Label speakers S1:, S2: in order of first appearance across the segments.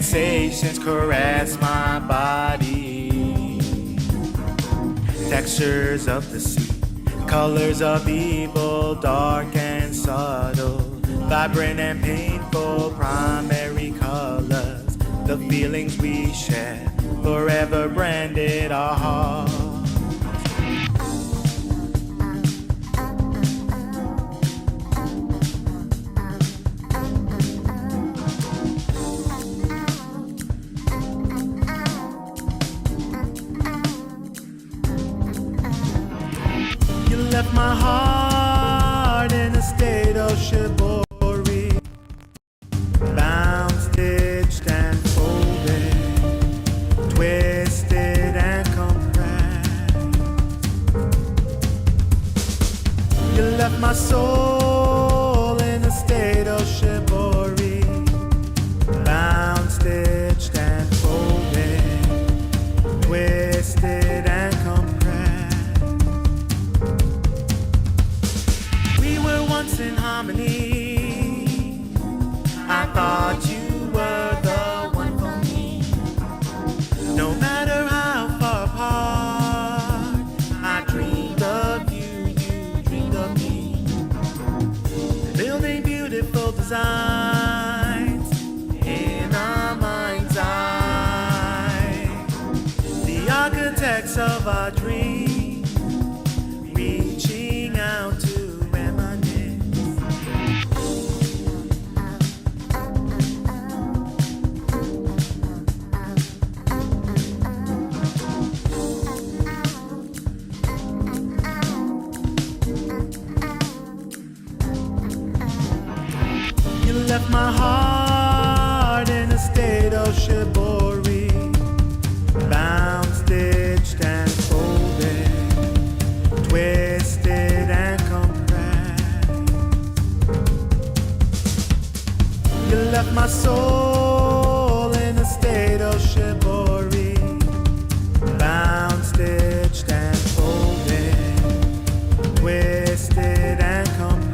S1: sensations caress my body. Textures of the sea, colors of evil, dark and subtle, vibrant and painful, primary colors, the feelings we share, forever branded our hearts. Left my heart in a state of chivalry, bound, stitched and folded, twisted and compressed. You left my soul in a state of chivalry, bound, stitched and folded, twisted and compressed. In harmony, I thought you were the one for me. No matter how far apart, I dreamed of you, you dreamed of me. Building beautiful designs in our mind's eye, the architects of our dreams, reaching out to left my heart in a state of chivalry, bound, stitched and folded, twisted and compressed. You left my soul in a state of chivalry, bound, stitched and folded, twisted and compressed.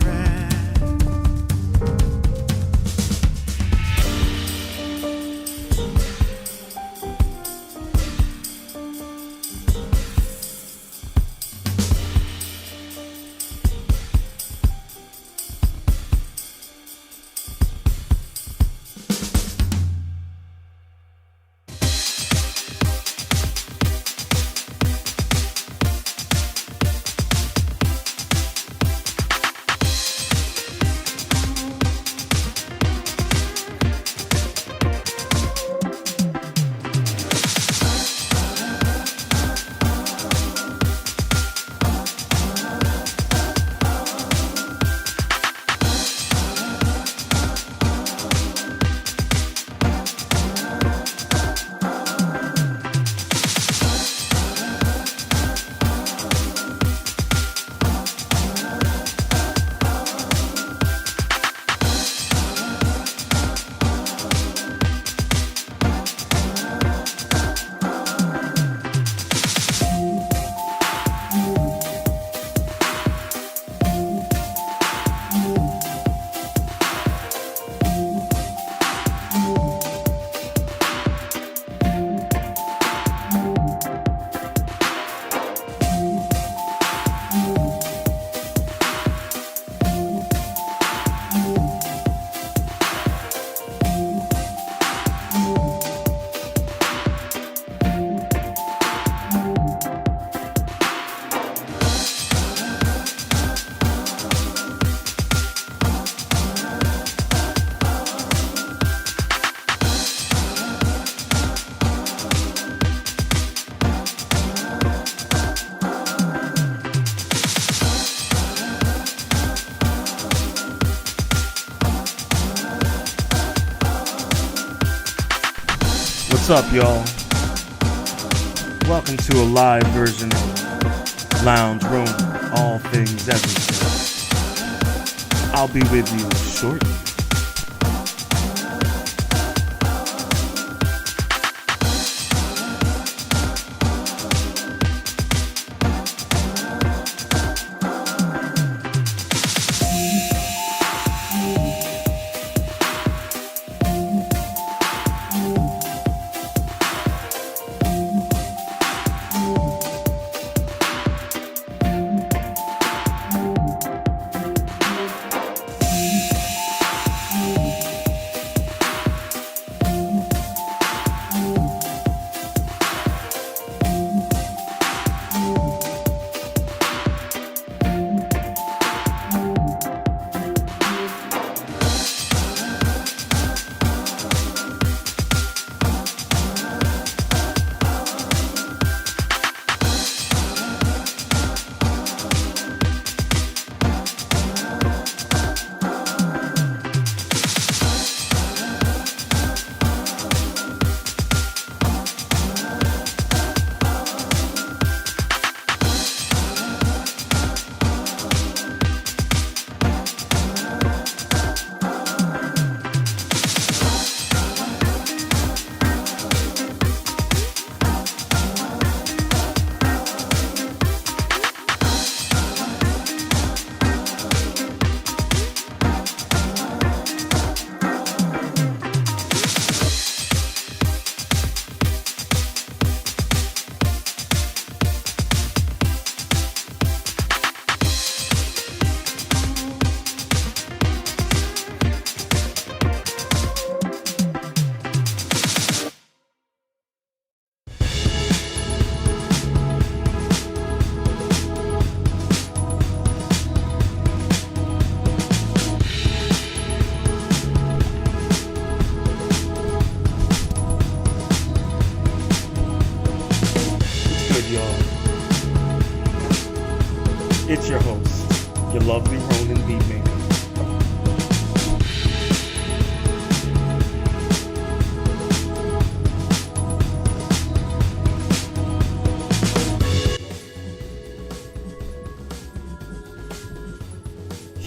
S2: What's up, y'all? Welcome to a live version of Lounge Room, All Things Everything. I'll be with you shortly.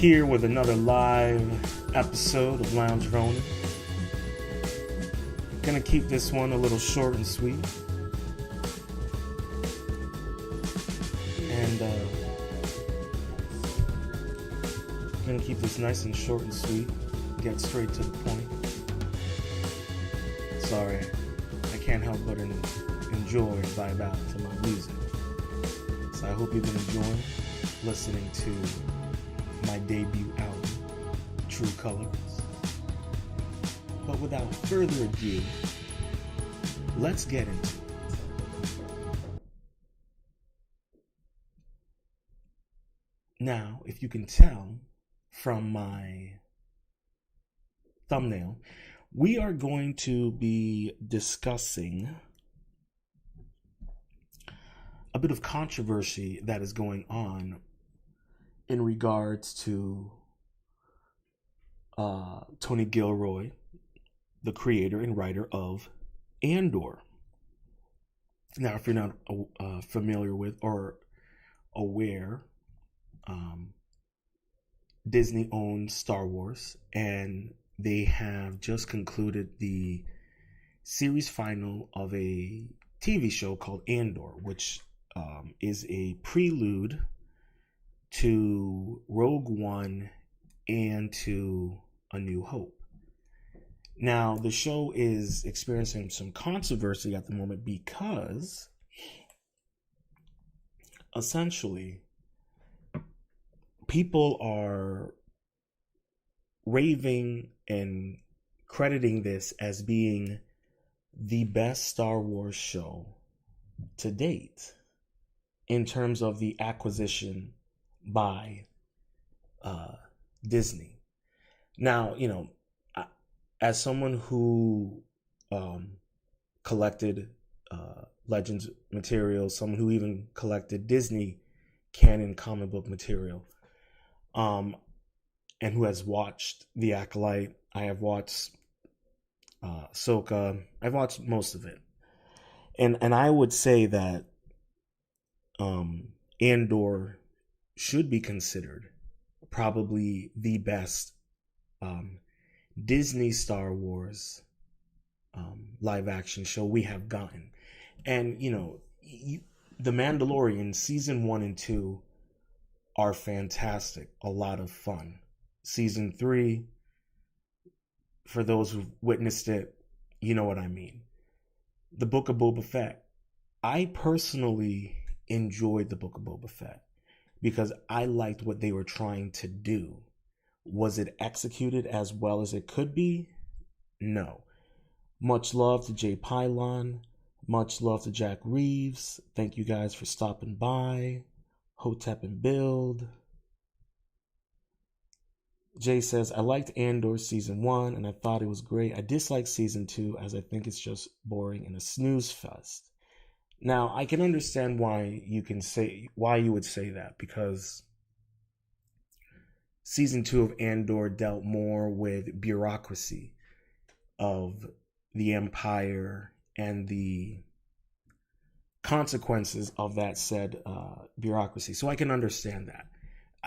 S2: here with another live episode of Lounge Rōnin. Gonna keep this one a little short and sweet. And gonna keep this nice and short and sweet. Get straight to the point. Sorry, I can't help but enjoy and vibe out to my music. So I hope you've been enjoying listening to my debut album, True Colors. But without further ado, let's get into it. Now, if you can tell from my thumbnail, we are going to be discussing a bit of controversy that is going on in regards to Tony Gilroy, the creator and writer of Andor. Now, if you're not familiar with or aware, Disney owns Star Wars, and they have just concluded the series final of a TV show called Andor, which is a prelude to Rogue One and to A New Hope. Now, the show is experiencing some controversy at the moment because essentially people are raving and crediting this as being the best Star Wars show to date in terms of the acquisition by Disney. Now, you know, as someone who collected Legends material, someone who even collected Disney canon comic book material, and who has watched The Acolyte, I have watched Ahsoka, I've watched most of it. And I would say that Andor should be considered probably the best Disney Star Wars live action show we have gotten. And, you know, The Mandalorian season 1 and 2 are fantastic, a lot of fun. Season 3, for those who've witnessed it, you know what I mean. The Book of Boba Fett. I personally enjoyed The Book of Boba Fett because I liked what they were trying to do. Was it executed as well as it could be? No. Much love to Jay Pylon. Much love to Jack Reeves. Thank you guys for stopping by. Hotep and Build. Jay says, I liked Andor season 1 and I thought it was great. I dislike season 2 as I think it's just boring and a snooze fest. Now, I can understand why you would say that, because season 2 of Andor dealt more with bureaucracy of the Empire and the consequences of that said bureaucracy. So I can understand that.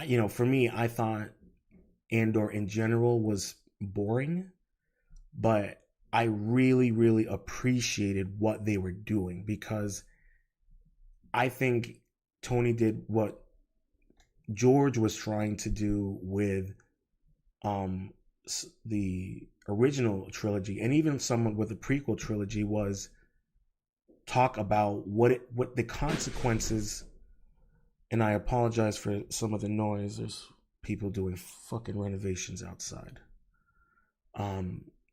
S2: You know, for me, I thought Andor in general was boring, but I really, really appreciated what they were doing, because I think Tony did what George was trying to do with the original trilogy, and even someone with the prequel trilogy, was talk about what the consequences. And I apologize for some of the noise. There's people doing fucking renovations outside.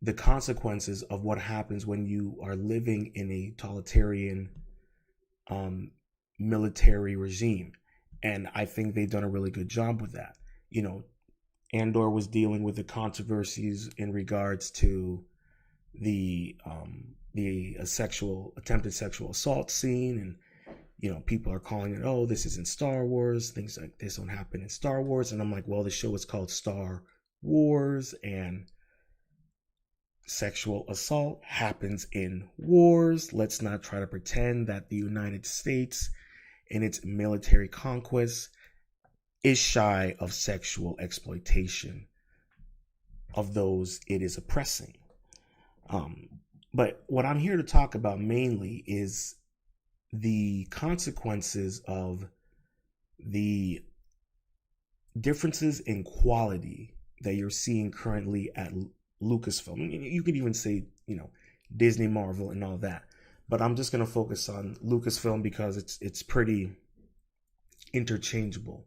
S2: The consequences of what happens when you are living in a totalitarian military regime. And I think they've done a really good job with that. You know, Andor was dealing with the controversies in regards to the attempted sexual assault scene, and you know, people are calling it, oh, this isn't Star Wars, things like this don't happen in Star Wars. And I'm like, well, the show is called Star Wars, and sexual assault happens in wars. Let's not try to pretend that the United States, in its military conquest, is shy of sexual exploitation of those it is oppressing. But what I'm here to talk about mainly is the consequences of the differences in quality that you're seeing currently at Lucasfilm. You could even say, Disney, Marvel, and all that. But I'm just going to focus on Lucasfilm because it's pretty interchangeable.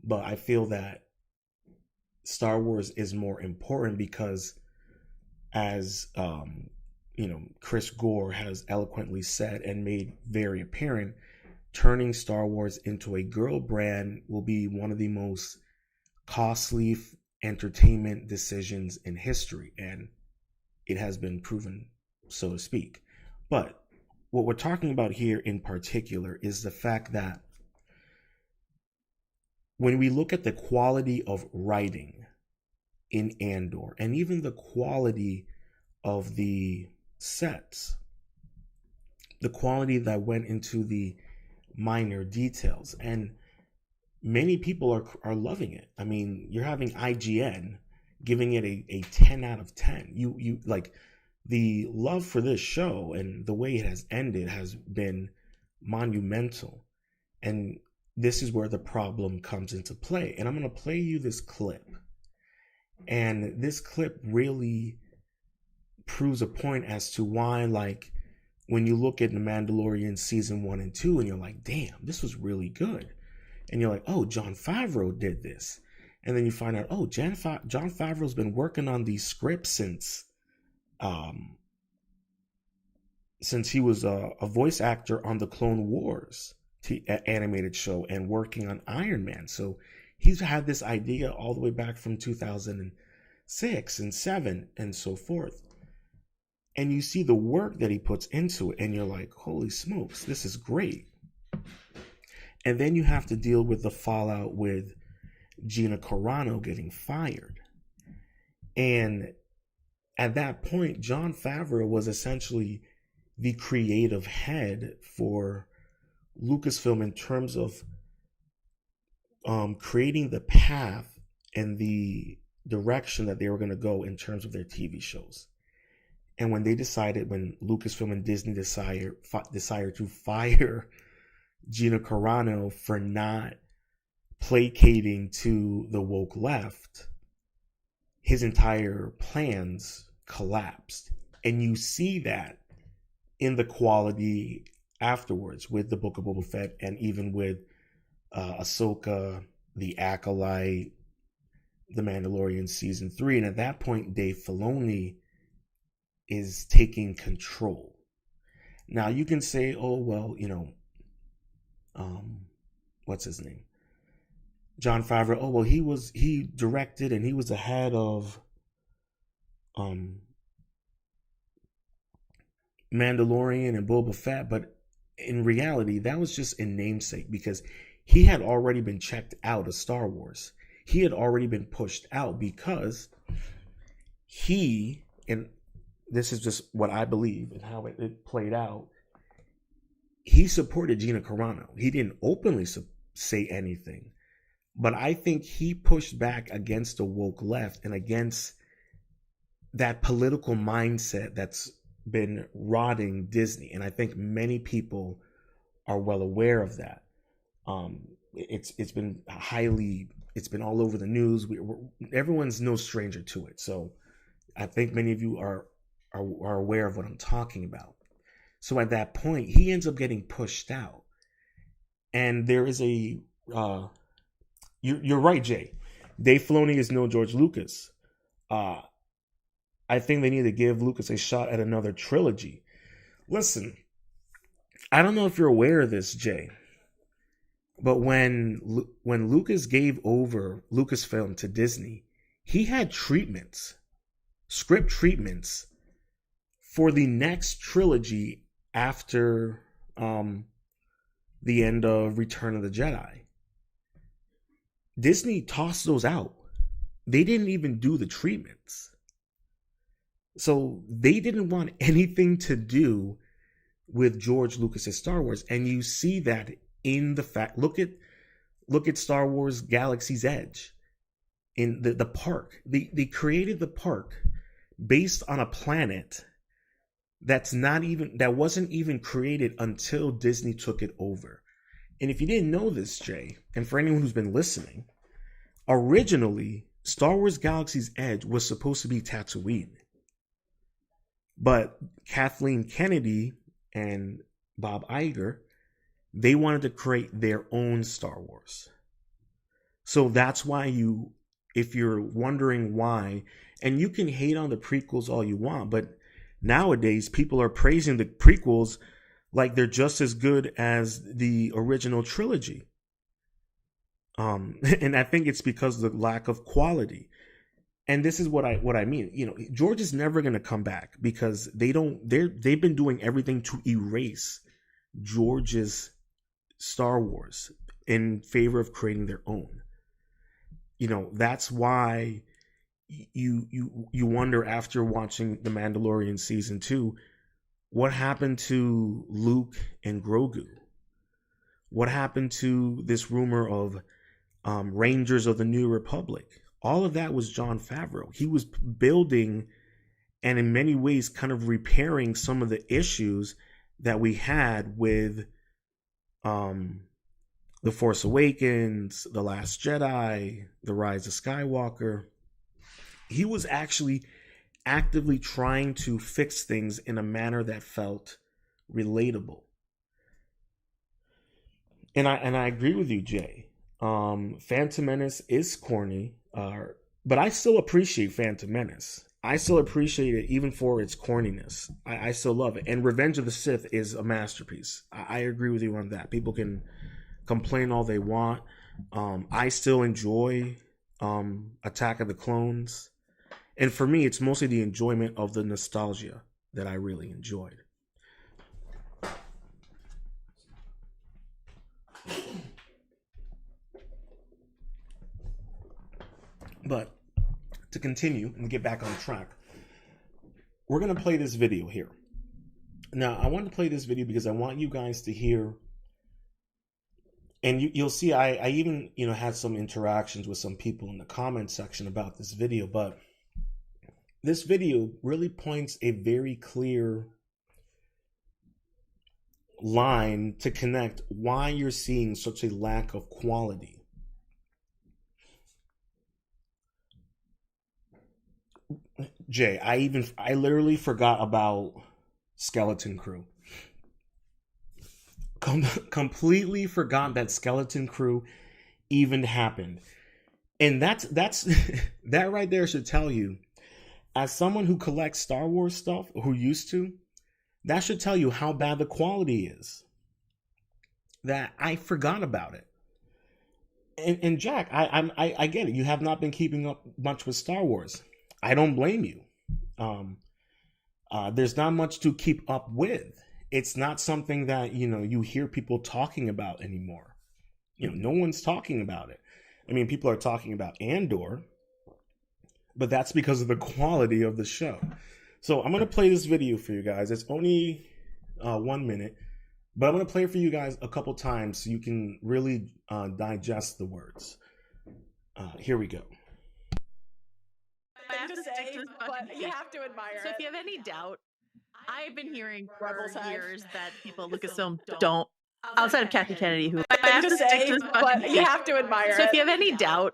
S2: But I feel that Star Wars is more important because, as Chris Gore has eloquently said and made very apparent, turning Star Wars into a girl brand will be one of the most costly entertainment decisions in history, and it has been proven, so to speak. But what we're talking about here in particular is the fact that when we look at the quality of writing in Andor, and even the quality of the sets, the quality that went into the minor details, and many people are loving it. I mean, you're having IGN giving it a 10 out of 10. You like, the love for this show and the way it has ended has been monumental. And this is where the problem comes into play. And I'm going to play you this clip. And this clip really proves a point as to why, like, when you look at The Mandalorian season 1 and 2 and you're like, damn, this was really good. And you're like, oh, Jon Favreau did this. And then you find out, oh, Jon Favreau's been working on these scripts since he was a voice actor on the Clone Wars animated show and working on Iron Man. So he's had this idea all the way back from 2006 and 7 and so forth. And you see the work that he puts into it, and you're like, holy smokes, this is great. And then you have to deal with the fallout with Gina Carano getting fired. And at that point, Jon Favreau was essentially the creative head for Lucasfilm in terms of creating the path and the direction that they were going to go in terms of their TV shows. And when Lucasfilm and Disney decided to fire Gina Carano for not placating to the woke left, his entire plans collapsed. And you see that in the quality afterwards with the Book of Boba Fett, and even with Ahsoka, The Acolyte, The Mandalorian season 3. And at that point, Dave Filoni is taking control. Now you can say, oh, well, what's his name? Jon Favreau. Oh, well, he directed and he was the head of Mandalorian and Boba Fett. But in reality, that was just a namesake, because he had already been checked out of Star Wars. He had already been pushed out because and this is just what I believe and how it played out, he supported Gina Carano. He didn't openly say anything, but I think he pushed back against the woke left and against that political mindset that's been rotting Disney. And I think many people are well aware of that. It's been all over the news. Everyone's no stranger to it. So I think many of you are aware of what I'm talking about. So at that point, he ends up getting pushed out. And there is you're right, Jay. Dave Filoni is no George Lucas. I think they need to give Lucas a shot at another trilogy. Listen, I don't know if you're aware of this, Jay, but when Lucas gave over Lucasfilm to Disney, he had script treatments for the next trilogy after the end of Return of the Jedi. Disney tossed those out. They didn't even do the treatments. So they didn't want anything to do with George Lucas's Star Wars. And you see that in the fact, look at Look at Star Wars Galaxy's Edge in the park. They created the park based on a planet that wasn't even created until Disney took it over. And if you didn't know this, Jay, and for anyone who's been listening, originally Star Wars Galaxy's Edge was supposed to be Tatooine. But Kathleen Kennedy and Bob Iger, they wanted to create their own Star Wars. So that's why if you're wondering why, and you can hate on the prequels all you want, but nowadays people are praising the prequels like they're just as good as the original trilogy. And I think it's because of the lack of quality. And this is what I mean. George is never going to come back because they've been doing everything to erase George's Star Wars in favor of creating their own. That's why you wonder after watching The Mandalorian season 2, what happened to Luke and Grogu? What happened to this rumor of Rangers of the New Republic? All of that was Jon Favreau. He was building and in many ways kind of repairing some of the issues that we had with The Force Awakens, The Last Jedi, The Rise of Skywalker. He was actually actively trying to fix things in a manner that felt relatable. And I agree with you, Jay. Phantom Menace is corny, but I still appreciate Phantom Menace. I still appreciate it even for its corniness. I still love it. And Revenge of the Sith is a masterpiece. I agree with you on that. People can complain all they want. I still enjoy Attack of the Clones. And for me, it's mostly the enjoyment of the nostalgia that I really enjoyed. But to continue and get back on track, we're going to play this video here. Now, I want to play this video because I want you guys to hear, and you'll see I even had some interactions with some people in the comment section about this video, but this video really points a very clear line to connect why you're seeing such a lack of quality. Jay, I literally forgot about Skeleton Crew. Completely forgot that Skeleton Crew even happened. And that's that right there should tell you, as someone who collects Star Wars stuff, who used to, that should tell you how bad the quality is. That I forgot about it. And Jack, I get it. You have not been keeping up much with Star Wars. I don't blame you. There's not much to keep up with. It's not something that, you hear people talking about anymore. No one's talking about it. I mean, people are talking about Andor, but that's because of the quality of the show. So I'm going to play this video for you guys. It's only 1 minute, but I'm going to play it for you guys a couple times so you can really digest the words. Here we go.
S3: But you have to admire it.
S4: So if you have any doubt, I've been hearing for years that people at Lucasfilm don't, outside of Kathy Kennedy, who I have to stick to this,
S3: but you have to admire it.
S4: So if you have any doubt,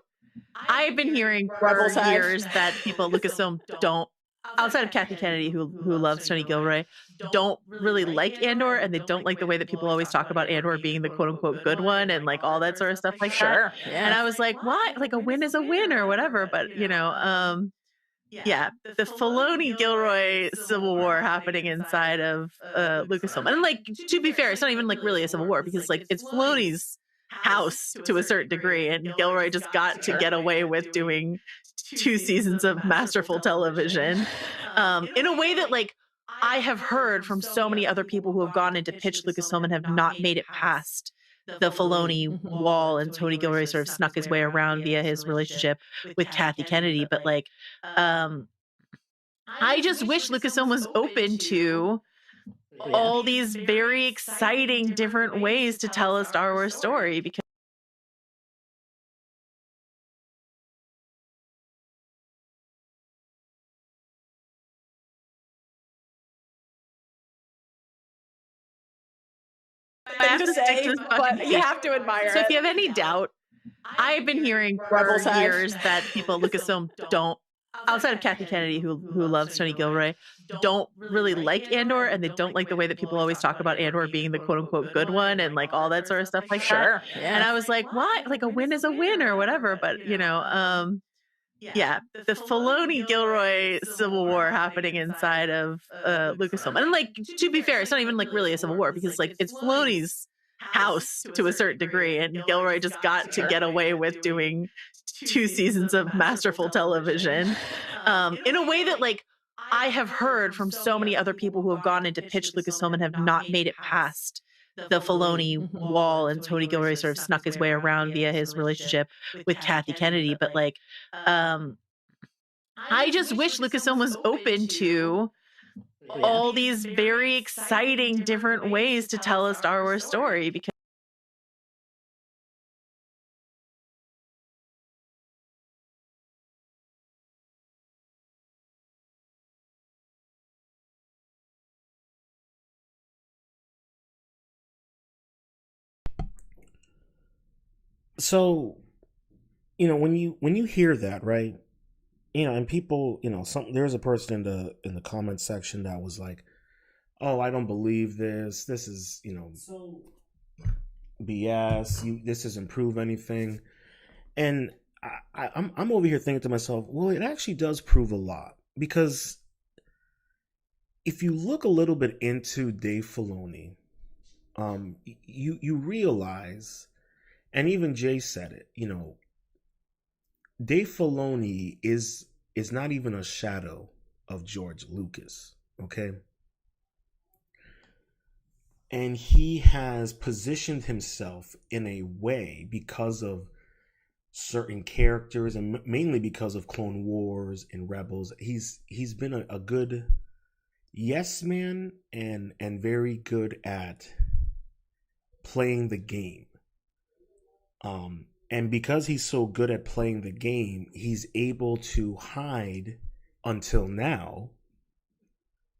S4: I've been hearing for years that people at Lucasfilm don't, outside of Kathy Kennedy, who loves Tony Gilroy, don't really like Andor, and they don't like the way that people always talk about Andor being the quote unquote good one and like all that sort of stuff like that.
S3: Yeah.
S4: And I was like, why? Like a win is a win or whatever. But yeah, the Filoni Gilroy Civil War happening inside of Lucasfilm. And like, to be fair, it's not even like really a civil war because like it's Filoni's house to a certain degree, and Gilroy just got to get away with doing 2 seasons of masterful television in a way that like I have heard from so many other people who have gone into pitch Lucasfilm and have not made it past the Filoni wall, and Tony Gilroy sort of snuck his way around via his relationship with Kathy Kennedy. But like, I just wish Lucasfilm was open to all these very exciting different ways to tell a Star Wars story, because
S3: thing
S4: have
S3: to
S4: to stick
S3: say,
S4: to this
S3: but
S4: fucking
S3: you
S4: thing.
S3: have to admire
S4: So
S3: it.
S4: if you have any doubt, I've been hearing for
S3: Rebels head.
S4: years that people at Lucasfilm don't, outside of Kathy Kennedy, who loves Tony Gilroy, don't really like Andor, and they don't like the way that people always talk about Andor being the quote unquote good one and like all that sort of stuff like that.
S3: Sure.
S4: And I was like, why? Like a win is a win or whatever. But yeah, the Filoni Gilroy Civil War happening inside of Lucasfilm. And like, to be fair, it's not even like really a civil war because like it's Filoni's house to a certain degree, and Gilroy just got to get away with doing 2 seasons of masterful television in a way that like I have heard from so many other people who have gone into pitch Lucasfilm and have not made it past the Filoni wall, and Tony Gilroy sort of snuck his way around via his relationship with Kathy Kennedy. But like, I just wish Lucasfilm was open to all these very exciting different ways to tell a Star Wars story, because
S2: So, when you hear that, right? And people, there's a person in the comment section that was like, "Oh, I don't believe this. This is, so BS. This doesn't prove anything." And I'm over here thinking to myself, well, it actually does prove a lot, because if you look a little bit into Dave Filoni, you realize, and even Jay said it, Dave Filoni is not even a shadow of George Lucas, okay? And he has positioned himself in a way because of certain characters, and mainly because of Clone Wars and Rebels. He's been a good yes man, and very good at playing the game. And because he's so good at playing the game, he's able to hide, until now,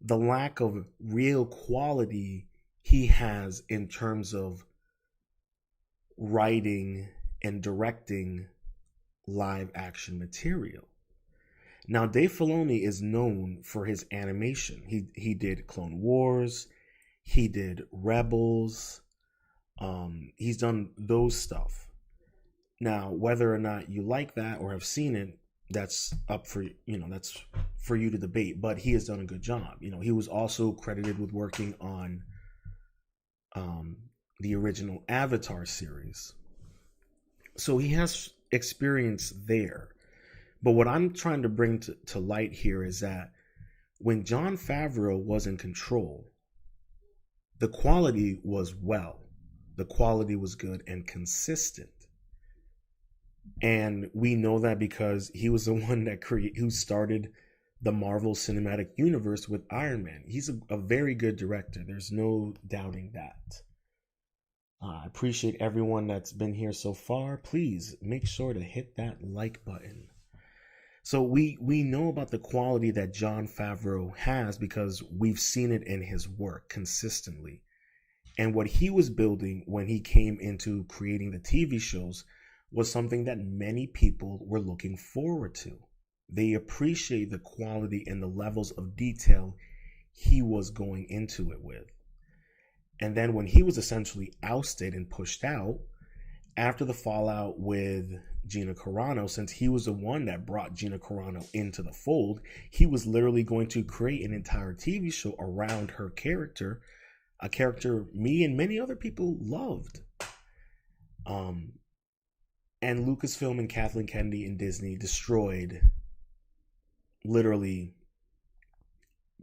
S2: the lack of real quality he has in terms of writing and directing live action material. Now, Dave Filoni is known for his animation. He did Clone Wars, he did Rebels, he's done those stuff. Now, whether or not you like that or have seen it, that's up for that's for you to debate. But he has done a good job. He was also credited with working on the original Avatar series, so he has experience there. But what I'm trying to bring to light here is that when Jon Favreau was in control, the quality was good and consistent. And we know that because he was the one who started the Marvel Cinematic Universe with Iron Man. He's a very good director. There's no doubting that. I appreciate everyone that's been here so far. Please make sure to hit that like button. So we know about the quality that Jon Favreau has because we've seen it in his work consistently. And what he was building when he came into creating the TV shows was something that many people were looking forward to. They appreciate the quality and the levels of detail he was going into it with. And then when he was essentially ousted and pushed out, after the fallout with Gina Carano, since he was the one that brought Gina Carano into the fold, he was literally going to create an entire TV show around her character, a character me and many other people loved. And Lucasfilm and Kathleen Kennedy and Disney destroyed, literally,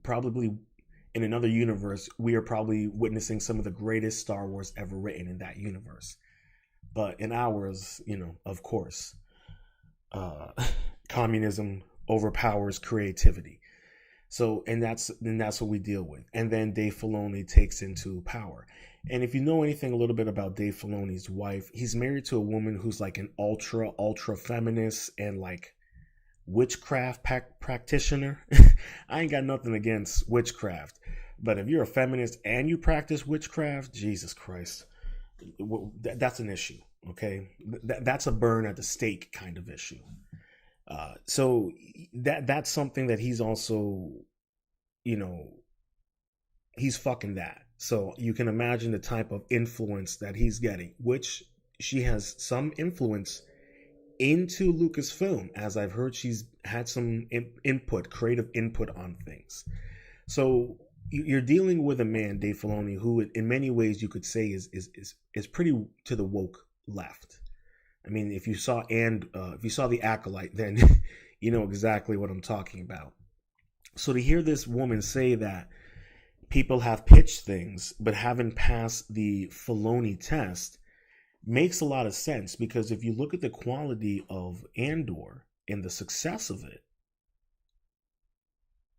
S2: probably in another universe, we are probably witnessing some of the greatest Star Wars ever written in that universe. But in ours, of course, communism overpowers creativity. So, and that's what we deal with. And then Dave Filoni takes into power. And if you know anything a little bit about Dave Filoni's wife, he's married to a woman who's like an ultra feminist and like witchcraft practitioner. I ain't got nothing against witchcraft, But if you're a feminist and you practice witchcraft, Jesus Christ, that's an issue. Okay, that's a burn at the stake kind of issue. So that's something that he's also, he's fucking that. So you can imagine the type of influence that he's getting, which she has some influence into Lucasfilm, as I've heard she's had some input, creative input on things. So you're dealing with a man, Dave Filoni, who in many ways you could say is pretty to the woke left. I mean, if you saw The Acolyte, then you know exactly what I'm talking about. So to hear this woman say that people have pitched things but haven't passed the Filoni test makes a lot of sense, because if you look at the quality of Andor and the success of it,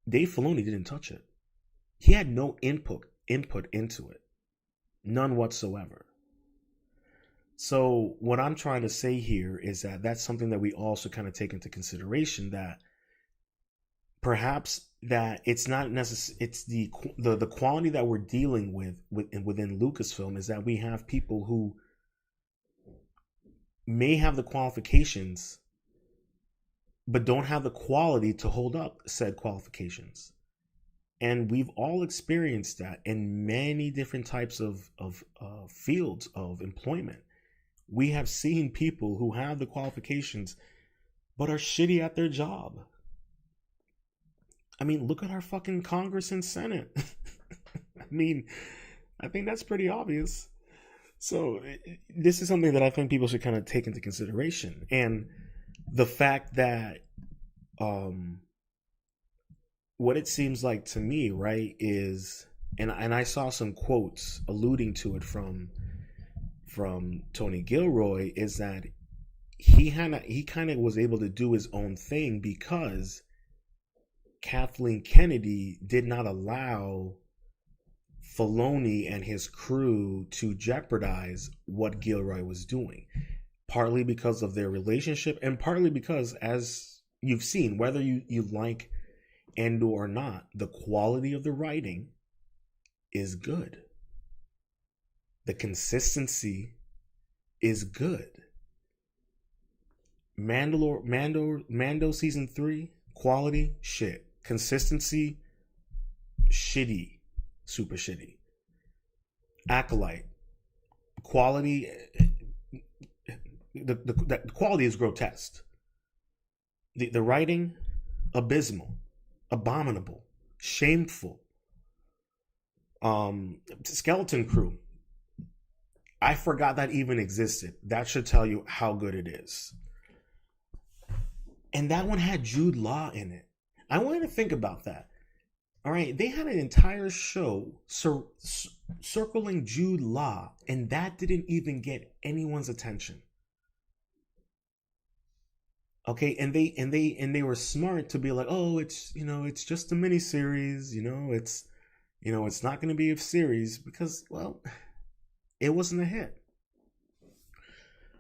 S2: Dave Filoni didn't touch it. He had no input into it. None whatsoever. So what I'm trying to say here is that that's something that we also kind of take into consideration, that perhaps that it's not necessary. It's the quality that we're dealing with within Lucasfilm is that we have people who may have the qualifications but don't have the quality to hold up said qualifications. And we've all experienced that in many different types of fields of employment. We have seen people who have the qualifications but are shitty at their job. I mean, look at our fucking Congress and Senate. I mean, I think that's pretty obvious. So this is something that I think people should kind of take into consideration. And the fact that what it seems like to me, right, is, and I saw some quotes alluding to it from Tony Gilroy, is that he kind of was able to do his own thing because Kathleen Kennedy did not allow Filoni and his crew to jeopardize what Gilroy was doing, partly because of their relationship and partly because, as you've seen, whether you like Andor or not, the quality of the writing is good. The consistency is good. Mando season 3, quality, shit. Consistency, shitty. Super shitty. Acolyte, quality, the quality is grotesque. The writing, abysmal, abominable, shameful. Skeleton Crew, I forgot that even existed. That should tell you how good it is. And that one had Jude Law in it. I want you to think about that. All right, they had an entire show circling Jude Law, and that didn't even get anyone's attention. Okay, and they were smart to be like, oh, it's just a mini series, it's not going to be a series because, well, it wasn't a hit.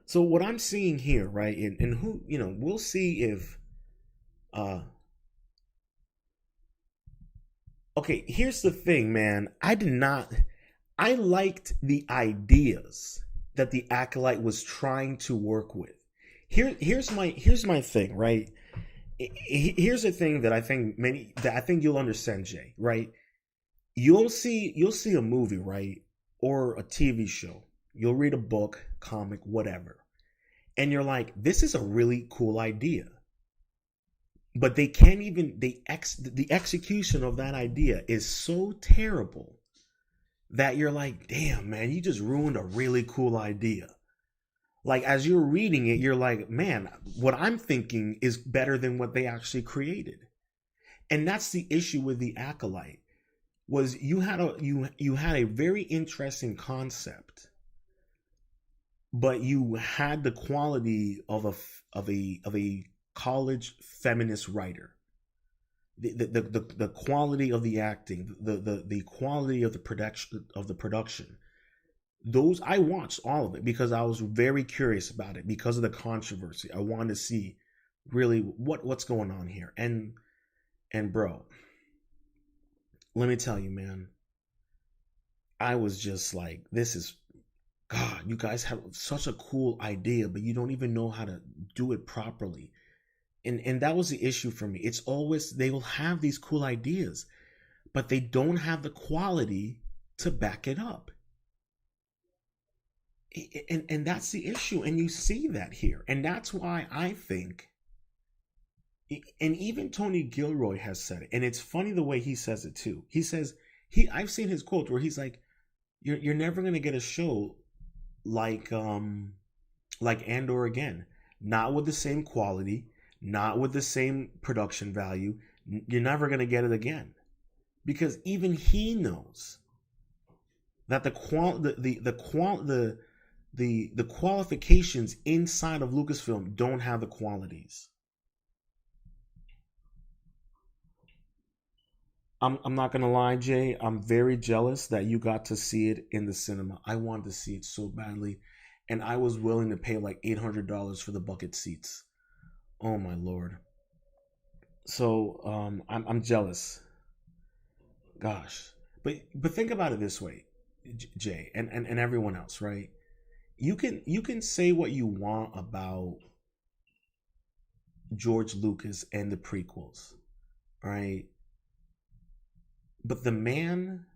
S2: So what I'm seeing here, right, and who, we'll see if okay, here's the thing, man. I liked the ideas that the Acolyte was trying to work with. Here's my thing, right? Here's the thing that I think you'll understand, Jay, right? You'll see a movie, right? Or a TV show. You'll read a book, comic, whatever. And you're like, this is a really cool idea. But they can't even, the execution of that idea is so terrible that you're like, damn, man, you just ruined a really cool idea. Like, as you're reading it, you're like, man, what I'm thinking is better than what they actually created. And that's the issue with the Acolyte, was you had a very interesting concept, but you had the quality of a college feminist writer, the quality of the acting, the quality of the production. Those, I watched all of it because I was very curious about it because of the controversy. I wanted to see really what's going on here. And bro, let me tell you, man, I was just like, God, you guys have such a cool idea, but you don't even know how to do it properly. And that was the issue for me. It's always, they will have these cool ideas, but they don't have the quality to back it up. And that's the issue. And you see that here. And that's why I think, and even Tony Gilroy has said it, and it's funny the way he says it too. He says, I've seen his quote where he's like, you're never going to get a show like Andor again. Not with the same quality, not with the same production value. You're never going to get it again. Because even he knows that the qualifications inside of Lucasfilm don't have the qualities. I'm not gonna lie, Jay. I'm very jealous that you got to see it in the cinema. I wanted to see it so badly, and I was willing to pay like $800 for the bucket seats. Oh my Lord. So I'm jealous. Gosh, but think about it this way, Jay, and everyone else, right? You can say what you want about George Lucas and the prequels, right? But the man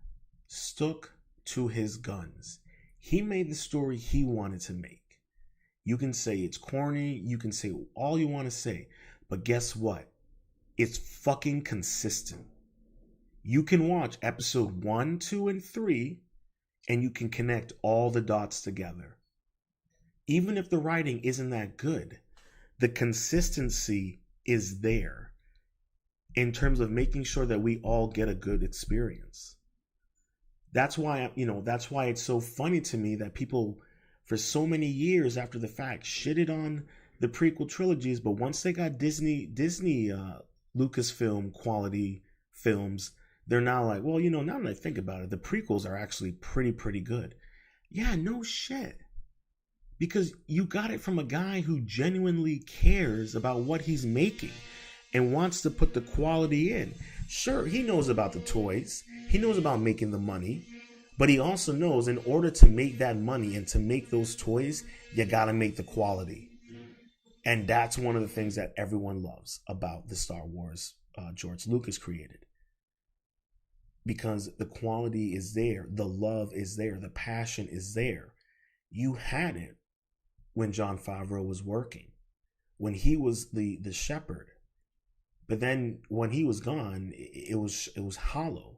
S2: stuck to his guns. He made the story he wanted to make. You can say it's corny, you can say all you want to say, but guess what? It's fucking consistent. You can watch episode 1, 2, and 3, and you can connect all the dots together. Even if the writing isn't that good, the consistency is there in terms of making sure that we all get a good experience. That's why, that's why it's so funny to me that people, for so many years after the fact, shitted on the prequel trilogies, but once they got Disney Lucasfilm quality films, they're now like, well, now that I think about it, the prequels are actually pretty good. Yeah, no shit. Because you got it from a guy who genuinely cares about what he's making and wants to put the quality in. Sure, he knows about the toys. He knows about making the money. But he also knows in order to make that money and to make those toys, you gotta make the quality. And that's one of the things that everyone loves about the Star Wars George Lucas created. Because the quality is there, the love is there, the passion is there. You had it when Jon Favreau was working, when he was the shepherd. But then when he was gone, it was hollow.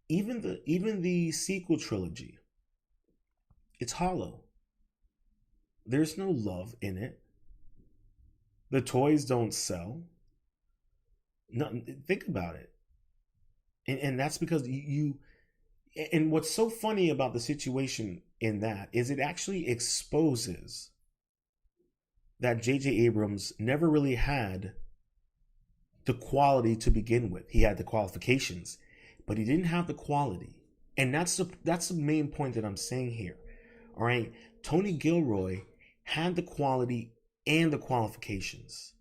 S2: Even the sequel trilogy, it's hollow. There's no love in it. The toys don't sell. No, think about it. And that's because you and what's so funny about the situation in that is it actually exposes that J.J. Abrams never really had the quality to begin with. He had the qualifications, but he didn't have the quality. And that's the main point that I'm saying here. All right. Tony Gilroy had the quality and the qualifications.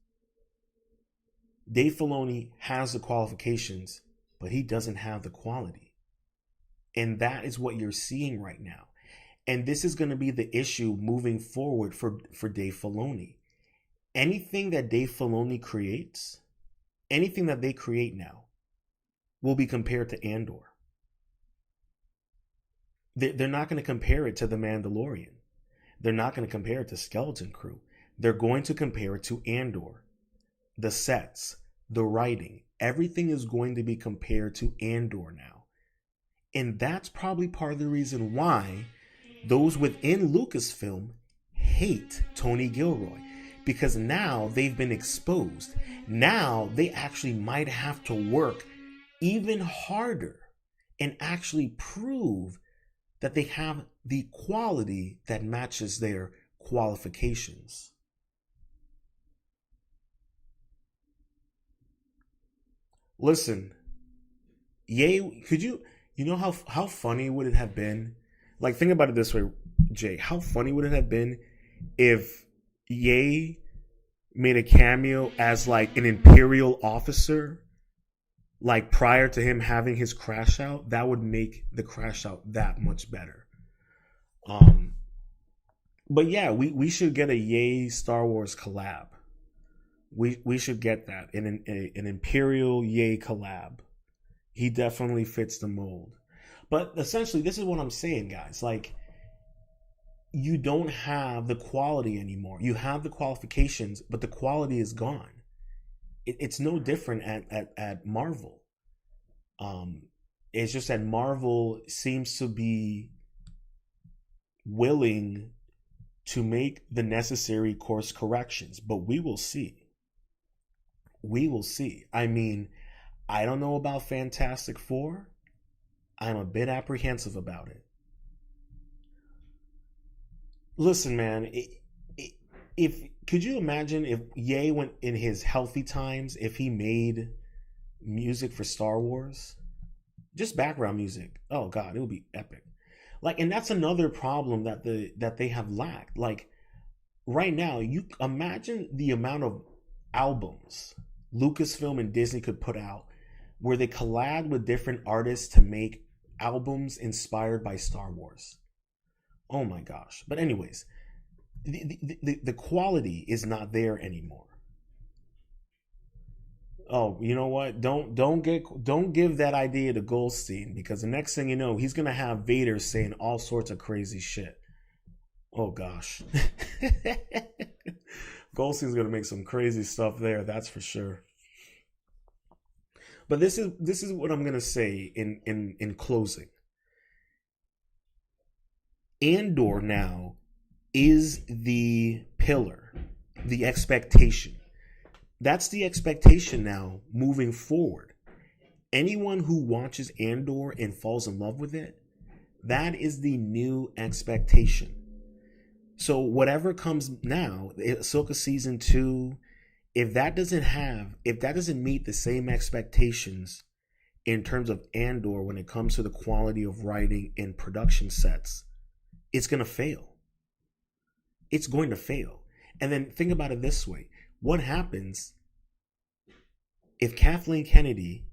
S2: Dave Filoni has the qualifications, but he doesn't have the quality. And that is what you're seeing right now. And this is going to be the issue moving forward for Dave Filoni. Anything that Dave Filoni creates, anything that they create now, will be compared to Andor. They're not going to compare it to The Mandalorian. They're not going to compare it to Skeleton Crew. They're going to compare it to Andor. The sets, the writing, everything is going to be compared to Andor now. And that's probably part of the reason why those within Lucasfilm hate Tony Gilroy. Because now they've been exposed. Now they actually might have to work even harder and actually prove that they have the quality that matches their qualifications. Listen, yay, could you know how funny would it have been? Like, think about it this way, Jay. How funny would it have been if Ye made a cameo as like an Imperial officer like prior to him having his crash out, that would make the crash out that much better. But yeah, we should get a Yay Star Wars collab. We should get that in an Imperial Yay collab. He definitely fits the mold. But essentially, this is what I'm saying, guys. Like, you don't have the quality anymore. You have the qualifications, but the quality is gone. It's no different at Marvel. It's just that Marvel seems to be willing to make the necessary course corrections, but we will see. We will see. I mean, I don't know about Fantastic Four. I'm a bit apprehensive about it. Listen, man, if could you imagine if Ye went in his healthy times, if he made music for Star Wars, just background music? Oh God, it would be epic. Like, and that's another problem that they have lacked. Like, right now, you imagine the amount of albums Lucasfilm and Disney could put out where they collab with different artists to make albums inspired by Star Wars. Oh my gosh. But anyways, the quality is not there anymore. Oh, you know what? Don't give that idea to Goldstein, because the next thing you know, he's gonna have Vader saying all sorts of crazy shit. Oh gosh. Goldstein's gonna make some crazy stuff there, that's for sure. But this is what I'm gonna say in closing. Andor now is the pillar, the expectation. That's the expectation now moving forward. Anyone who watches Andor and falls in love with it, that is the new expectation. So whatever comes now, Ahsoka season 2, if that doesn't meet the same expectations in terms of Andor when it comes to the quality of writing and production sets, it's going to fail. It's going to fail. And then think about it this way. What happens if Kathleen Kennedy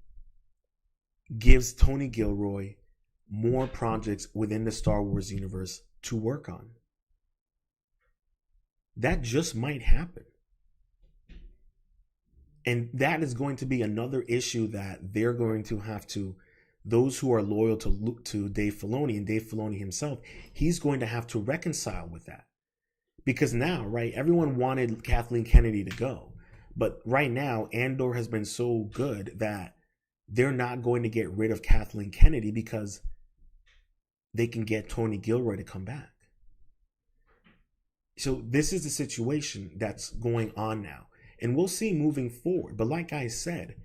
S2: gives Tony Gilroy more projects within the Star Wars universe to work on? That just might happen. And that is going to be another issue that they're going to have to, those who are loyal to Dave Filoni, and Dave Filoni himself, he's going to have to reconcile with that. Because now, right, everyone wanted Kathleen Kennedy to go. But right now, Andor has been so good that they're not going to get rid of Kathleen Kennedy because they can get Tony Gilroy to come back. So this is the situation that's going on now. And we'll see moving forward. But like I said,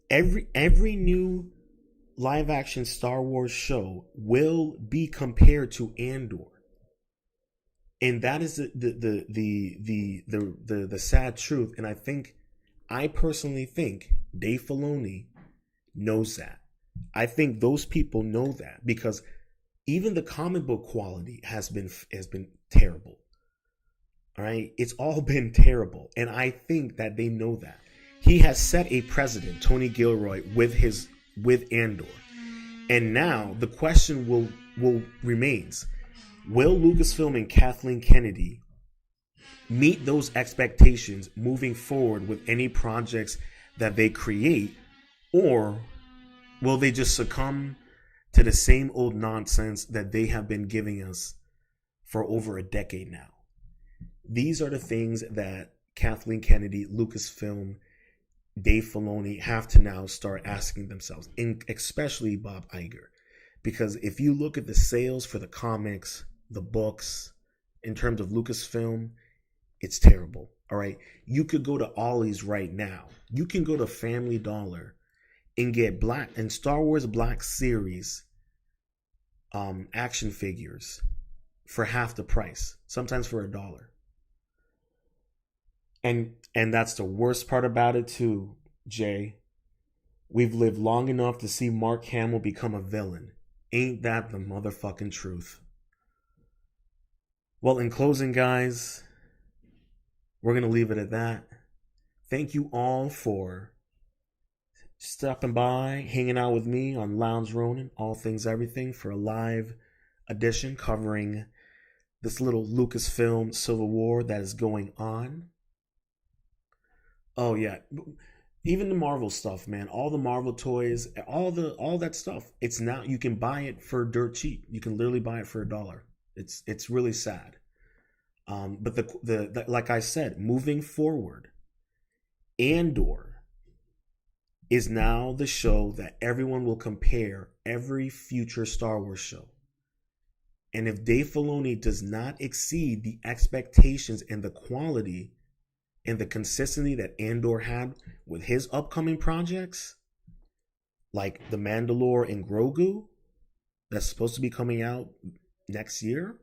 S2: every new live action Star Wars show will be compared to Andor. And that is the sad truth. And I personally think Dave Filoni knows that. I think those people know that, because even the comic book quality has been terrible. All right, it's all been terrible, and I think that they know that. He has set a precedent, Tony Gilroy, with Andor, and now the question will remains: will Lucasfilm and Kathleen Kennedy meet those expectations moving forward with any projects that they create, or will they just succumb to the same old nonsense that they have been giving us for over a decade now? These are the things that Kathleen Kennedy, Lucasfilm, Dave Filoni have to now start asking themselves, and especially Bob Iger. Because if you look at the sales for the comics, the books, in terms of Lucasfilm, it's terrible. All right. You could go to Ollie's right now. You can go to Family Dollar and get Black and Star Wars Black Series action figures for half the price, sometimes for $1. And that's the worst part about it too, Jay. We've lived long enough to see Mark Hamill become a villain. Ain't that the motherfucking truth? Well, in closing, guys, we're going to leave it at that. Thank you all for stopping by, hanging out with me on Lounge Rōnin, All Things Everything, for a live edition covering this little Lucasfilm Civil War that is going on. Oh yeah, even the Marvel stuff, man. All the Marvel toys, all that stuff. It's now, you can buy it for dirt cheap. You can literally buy it for $1. It's really sad. But the like I said, moving forward, Andor is now the show that everyone will compare every future Star Wars show. And if Dave Filoni does not exceed the expectations and the quality and the consistency that Andor had with his upcoming projects, like The Mandalore and Grogu, that's supposed to be coming out next year,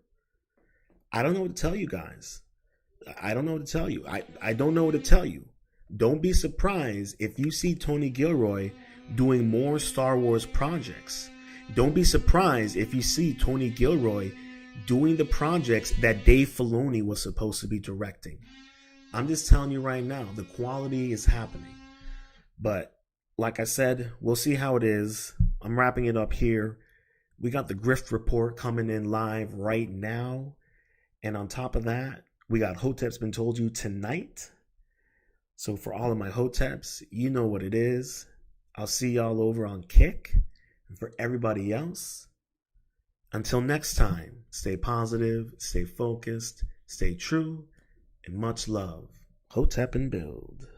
S2: I don't know what to tell you guys. I don't know what to tell you. I don't know what to tell you. Don't be surprised if you see Tony Gilroy doing more Star Wars projects. Don't be surprised if you see Tony Gilroy doing the projects that Dave Filoni was supposed to be directing. I'm just telling you right now, the quality is happening. But like I said, we'll see how it is. I'm wrapping it up here. We got the Grift Report coming in live right now. And on top of that, we got Hotep's Been Told You tonight. So for all of my Hoteps, you know what it is. I'll see y'all over on Kick. And for everybody else, until next time, stay positive, stay focused, stay true, and much love. Hotep and build.